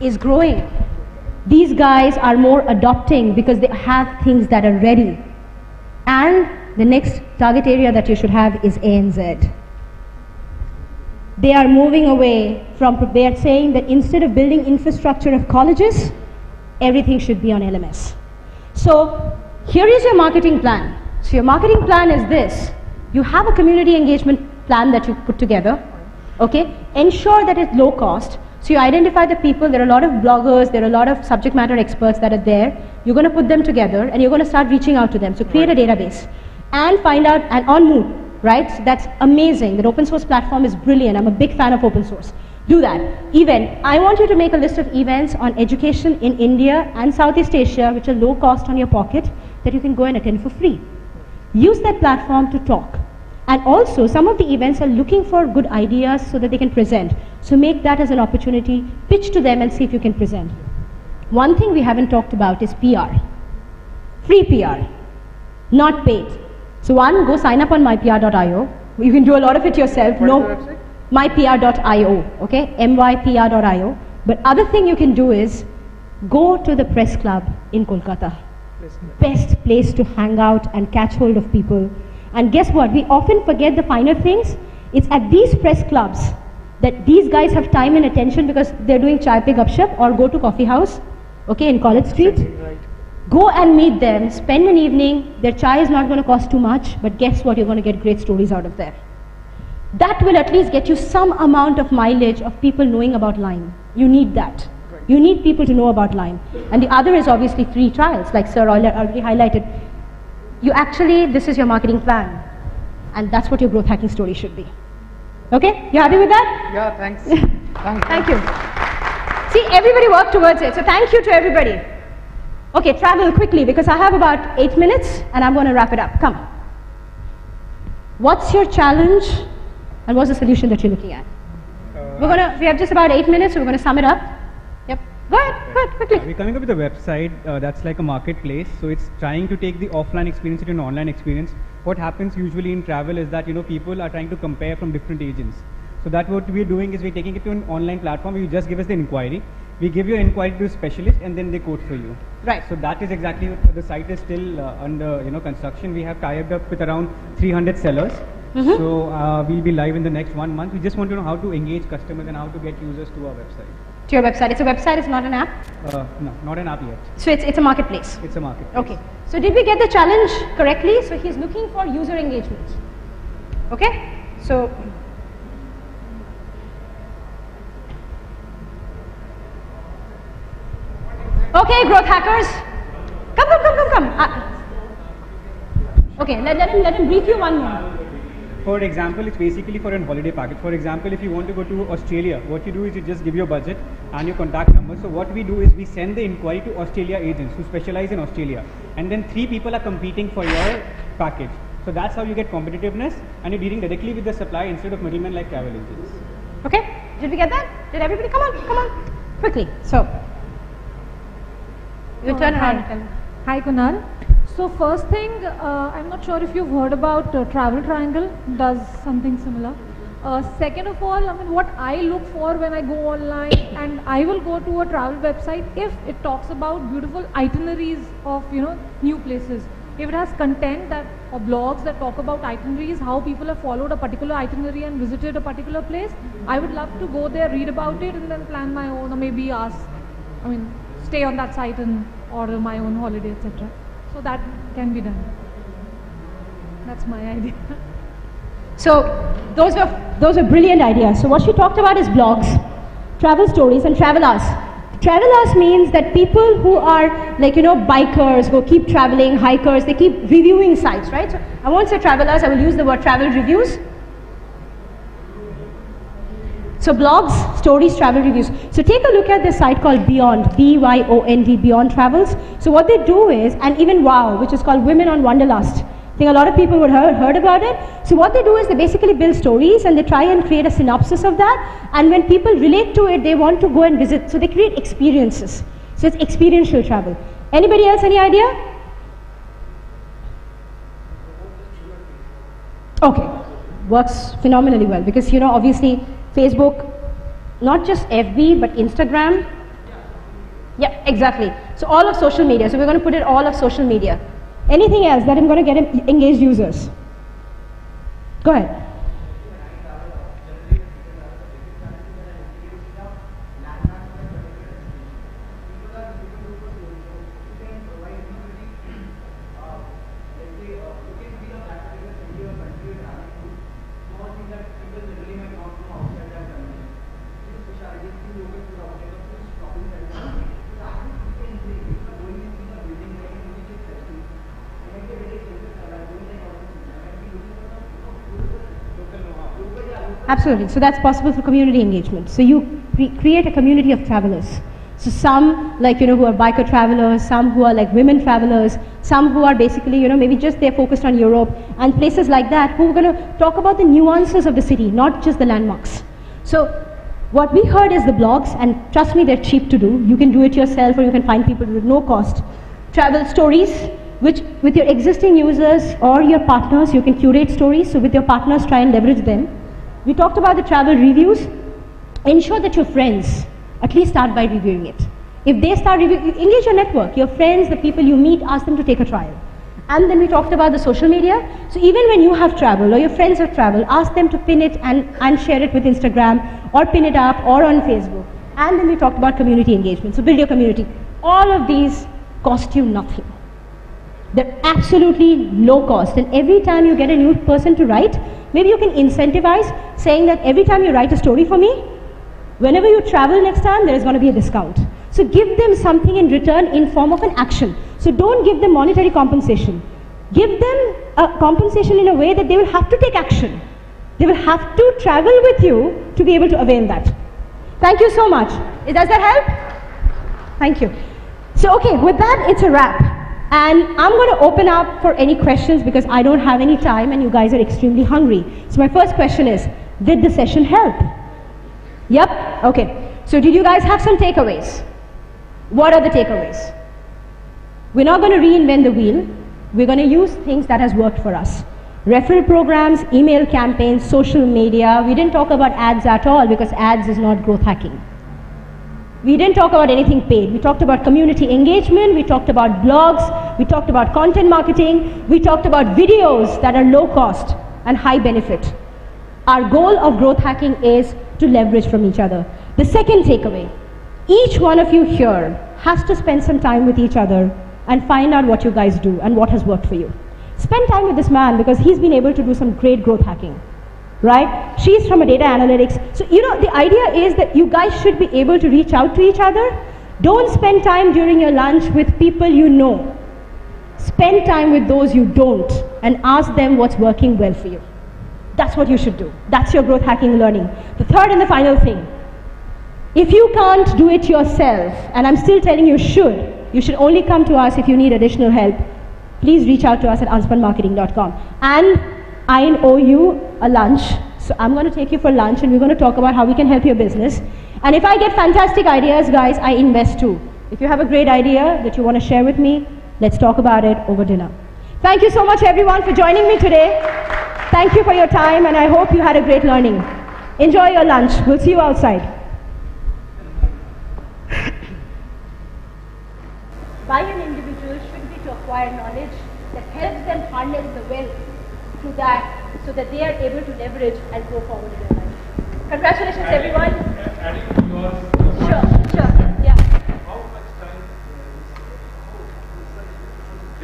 is growing. These guys are more adopting because they have things that are ready. And the next target area that you should have is ANZ. they are moving away from, they are saying that instead of building infrastructure of colleges, everything should be on LMS. So here is your marketing plan. So your marketing plan is this. You have a community engagement plan that you put together, okay? Ensure that it's low cost. So you identify the people, there are a lot of bloggers, there are a lot of subject matter experts that are there. You're going to put them together and you're going to start reaching out to them. So create a database and find out, and on Mood, right? So that's amazing. That open source platform is brilliant. I'm a big fan of open source. Do that. Event. I want you to make a list of events on education in India and Southeast Asia, which are low cost on your pocket, that you can go and attend for free. Use that platform to talk. And also, some of the events are looking for good ideas so that they can present. So make that as an opportunity, pitch to them and see if you can present. One thing we haven't talked about is PR. Free PR, not paid. So one, go sign up on mypr.io. You can do a lot of it yourself. What is the website? mypr.io, okay? mypr.io. But other thing you can do is go to the press club in Kolkata. Best place to hang out and catch hold of people. And guess what? We often forget the finer things. It's at these press clubs that these guys have time and attention because they're doing chai pe gupshup or go to coffee house, okay, in College Street. Right. Go and meet them, spend an evening. Their chai is not going to cost too much, but guess what? You're going to get great stories out of there. That will at least get you some amount of mileage of people knowing about Lime. You need that. You need people to know about Lime. And the other is obviously free trials, like Sir already highlighted. You actually, this is your marketing plan. And that's what your growth hacking story should be. Okay? You happy with that? Yeah, thanks. Thank you. See, everybody work towards it. So thank you to everybody. Okay, travel quickly because I have about 8 minutes and I'm going to wrap it up. Come. What's your challenge and what's the solution that you're looking at? We have just about 8 minutes, so we're going to sum it up. Yep. Go ahead, quickly. We're coming up with a website that's like a marketplace. So it's trying to take the offline experience into an online experience. What happens usually in travel is that, people are trying to compare from different agents. So that what we're doing is we're taking it to an online platform where you just give us the inquiry. We give you an inquiry to a specialist and then they quote for you. Right. So that is exactly what the site is still under construction. We have tied up with around 300 sellers. So we'll be live in the next 1 month. We just want to know how to engage customers and how to get users to our website. To your website. It's a website, it's not an app? No, not an app yet. So it's a marketplace? It's a marketplace. Okay. So did we get the challenge correctly? So he's looking for user engagement. Okay? So okay, growth hackers. Come. Okay, let him brief you one more. For example, it's basically for a holiday package. For example, if you want to go to Australia, what you do is you just give your budget and your contact number. So what we do is we send the inquiry to Australia agents who specialize in Australia. And then 3 people are competing for your package. So that's how you get competitiveness and you're dealing directly with the supplier instead of middlemen like travel agents. Okay, did we get that? Did everybody? Come on. Quickly. So, you turn around. Hi Kunal. So first thing, I'm not sure if you've heard about Travel Triangle, does something similar. Second of all, what I look for when I go online and I will go to a travel website if it talks about beautiful itineraries of new places. If it has content that or blogs that talk about itineraries, how people have followed a particular itinerary and visited a particular place, I would love to go there, read about it, and then plan my own, or maybe stay on that site and order my own holiday, etc. So that can be done. That's my idea. So those were brilliant ideas. So what she talked about is blogs, travel stories, and travelers. Travelers means that people who are bikers, who keep traveling, hikers, they keep reviewing sites, right? So I won't say travelers, I will use the word travel reviews. So blogs, stories, travel reviews. So take a look at this site called Beyond, B-Y-O-N-D, Beyond Travels. So what they do is, and even WOW, which is called Women on Wanderlust. I think a lot of people would have heard about it. So what they do is they basically build stories and they try and create a synopsis of that. And when people relate to it, they want to go and visit. So they create experiences. So it's experiential travel. Anybody else, any idea? Okay, works phenomenally well because obviously Facebook, not just FB, but Instagram. Yeah, exactly. So all of social media. So we're going to put it all of social media. Anything else that I'm going to get engaged users? Go ahead. Absolutely. So that's possible through community engagement. So you create a community of travelers. So some, like, who are biker travelers, some who are like women travelers, some who are basically, maybe just they're focused on Europe and places like that, who are going to talk about the nuances of the city, not just the landmarks. So what we heard is the blogs, and trust me, they're cheap to do. You can do it yourself, or you can find people with no cost. Travel stories, which with your existing users or your partners, you can curate stories. So with your partners, try and leverage them. We talked about the travel reviews. Ensure that your friends at least start by reviewing it. If they start reviewing, engage your network, your friends, the people you meet, ask them to take a trial. And then we talked about the social media. So even when you have travel or your friends have travel, ask them to pin it and share it with Instagram, or pin it up, or on Facebook. And then we talked about community engagement. So build your community. All of these cost you nothing. They're absolutely low cost. And every time you get a new person to write, maybe you can incentivize saying that every time you write a story for me, whenever you travel next time, there is going to be a discount. So give them something in return in form of an action. So don't give them monetary compensation. Give them a compensation in a way that they will have to take action. They will have to travel with you to be able to avail that. Thank you so much. Does that help? Thank you. So okay, with that, it's a wrap. And I'm going to open up for any questions because I don't have any time and you guys are extremely hungry. So my first question is, did the session help? Yep, okay. So did you guys have some takeaways? What are the takeaways? We're not going to reinvent the wheel. We're going to use things that has worked for us. Referral programs, email campaigns, social media. We didn't talk about ads at all because ads is not growth hacking. We didn't talk about anything paid. We talked about community engagement, we talked about blogs, we talked about content marketing, we talked about videos that are low cost and high benefit. Our goal of growth hacking is to leverage from each other. The second takeaway, each one of you here has to spend some time with each other and find out what you guys do and what has worked for you. Spend time with this man because he's been able to do some great growth hacking. Right? She's from a data analytics. So, the idea is that you guys should be able to reach out to each other. Don't spend time during your lunch with people you know. Spend time with those you don't and ask them what's working well for you. That's what you should do. That's your growth hacking learning. The third and the final thing. If you can't do it yourself, and I'm still telling you should only come to us if you need additional help. Please reach out to us at unspunmarketing.com. And I owe you a lunch, so I'm going to take you for lunch and we're going to talk about how we can help your business. And if I get fantastic ideas, guys, I invest too. If you have a great idea that you want to share with me, let's talk about it over dinner. Thank you so much everyone for joining me today. Thank you for your time and I hope you had a great learning. Enjoy your lunch. We'll see you outside. By an individual should be to acquire knowledge that helps them harness the wealth through that, so that they are able to leverage and go forward in their life. Congratulations, everyone. Adding to yours. Sure, yeah. How much time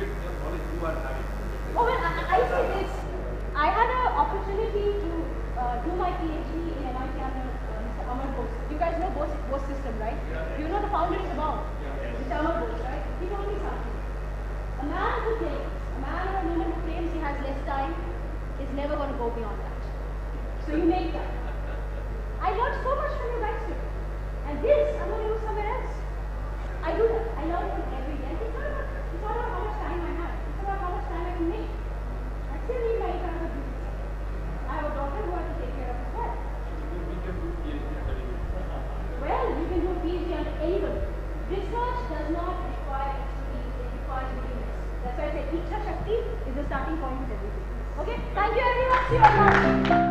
get the knowledge you are having? Oh, well, I say this. I had an opportunity to do my PhD in MIT under Mr. Amar Bose. You guys know Bose system, right? Yeah. You know the founder is about Mr. Amar Bose, right? He told me something. A man or a woman who claims he has less time is never going to go beyond that. So you make that. I learned so much from you guys today. And this, I'm going to use somewhere else. I do that. I learn from every day. It's not about how much time I have. It's about how much time I can make. I still need my kind of business. I have a daughter who I have to take care of as well. Well, you can do a PhD under anybody. Research does not require expertise. It requires willingness. That's why I said Ichha Shakti is the starting point of everything. Okay? Thank you everyone. See you online.